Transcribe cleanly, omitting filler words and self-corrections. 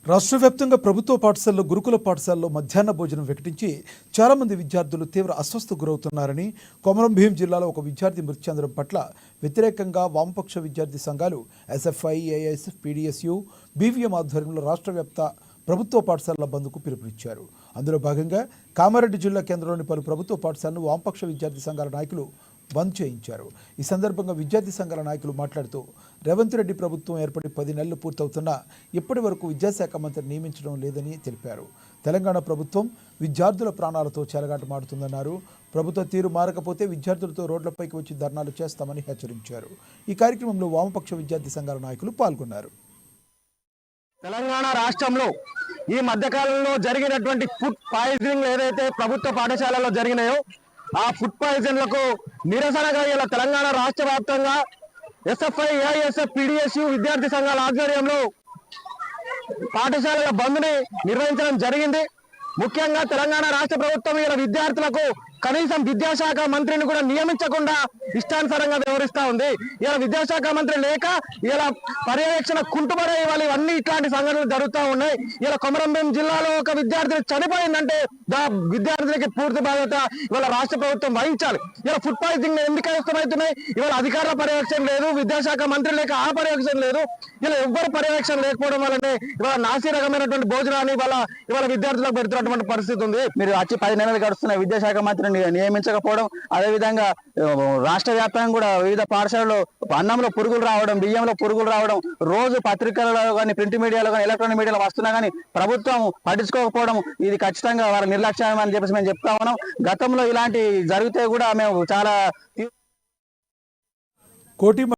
రాష్ట్ర వ్యాప్తంగా ప్రభుత్వ పాఠశాలలో గురుకుల పాఠశాలలో మధ్యాహ్న భోజనం వికటించి చాలామంది విద్యార్థులు తీవ్ర అస్వస్థకు గురవుతున్నారని కొమరం భీం జిల్లాలో ఒక విద్యార్థి మృతి చెందడం పట్ల వ్యతిరేకంగా వామపక్ష విద్యార్థి సంఘాలు ఎస్ఎఫ్ఐ, ఏఐఎస్ఎఫ్, పీడీఎస్యు, బీవీఎం ఆధ్వర్యంలో రాష్ట్ర వ్యాప్త ప్రభుత్వ పాఠశాలల బంద్కు పిలుపునిచ్చారు. అందులో భాగంగా కామారెడ్డి జిల్లా కేంద్రంలోని పలు ప్రభుత్వ పాఠశాలను వామపక్ష విద్యార్థి సంఘాల నాయకులు బంద్ చేయించారు. ఈ సందర్భంగా విద్యార్థి సంఘాల నాయకులు మాట్లాడుతూ రేవంత్ రెడ్డి ప్రభుత్వం ఏర్పడి 10 నెలలు పూర్తవుతున్నా ఇప్పటి వరకు విద్యాశాఖ మంత్రిని నియమించడం లేదని తెలిపారు. తెలంగాణ ప్రభుత్వం విద్యార్థుల ప్రాణాలతో చెలగాటమాడుతుందన్నారు. ప్రభుత్వ తీరు మారకపోతే విద్యార్థులతో రోడ్లపైకి వచ్చి ధర్నాలు చేస్తామని హెచ్చరించారు. ఈ కార్యక్రమంలో వామపక్ష విద్యార్థి సంఘాల నాయకులు పాల్గొన్నారు. తెలంగాణ రాష్ట్రంలో ఈ మధ్యకాలంలో జరిగినటువంటి ఫుడ్ పాయిజనింగ్ ఏదైతే ప్రభుత్వ పాఠశాలలో జరిగినాయో ఆ ఫుడ్ పాయిజన్లకు నిరసనగా ఇలా తెలంగాణ రాష్ట్ర వ్యాప్తంగా ఎస్ఎఫ్ఐ, ఏఐఎస్ఎఫ్, పీడీఎస్యు విద్యార్థి సంఘాల ఆధ్వర్యంలో పాఠశాలల బంద్ని నిర్వహించడం జరిగింది. ముఖ్యంగా తెలంగాణ రాష్ట్ర ప్రభుత్వం ఇలా విద్యార్థులకు కనీసం విద్యాశాఖ మంత్రిని కూడా నియమించకుండా ఇష్టానుసారంగా వ్యవహరిస్తా ఉంది. ఇలా విద్యాశాఖ మంత్రి లేక ఇలా పర్యవేక్షణ కుంటుపడే ఇవాళ ఇవన్నీ ఇట్లాంటి సంఘటనలు జరుగుతూ ఉన్నాయి. ఇలా కొమరం భీం జిల్లాలో ఒక విద్యార్థి చనిపోయిందంటే విద్యార్థులకి పూర్తి బాధ్యత ఇవాళ రాష్ట్ర ప్రభుత్వం వహించాలి. ఇలా ఫుడ్ పాయిజనింగ్ ఎందుకు ఇష్టమవుతున్నాయి? ఇవాళ అధికారుల పర్యవేక్షణ లేదు, విద్యాశాఖ మంత్రి లేక ఆ పర్యవేక్షణ లేదు. ఇలా ఎవ్వరు పర్యవేక్షణ లేకపోవడం వల్లనే ఇవాళ నాసి రకమైనటువంటి భోజనాన్ని ఇవాళ విద్యార్థులకు పెడుతున్నటువంటి పరిస్థితి ఉంది. మీరు వచ్చి 10 నెలలు గడుస్తున్న విద్యాశాఖ మంత్రిని నియమించకపోవడం, అదేవిధంగా రాష్ట్ర వ్యాప్తంగా కూడా వివిధ పాఠశాలలో అన్నంలో పురుగులు రావడం, బియ్యంలో పురుగులు రావడం, రోజు పత్రికలలో కానీ, ప్రింట్ మీడియాలో కానీ, ఎలక్ట్రానిక్ మీడియాలో వస్తున్నా కానీ ప్రభుత్వం పట్టించుకోకపోవడం, ఇది ఖచ్చితంగా వారి నిర్లక్ష్యం అని చెప్పేసి మేము చెప్తా ఉన్నాం. గతంలో ఇలాంటి జరిగితే కూడా మేము చాలా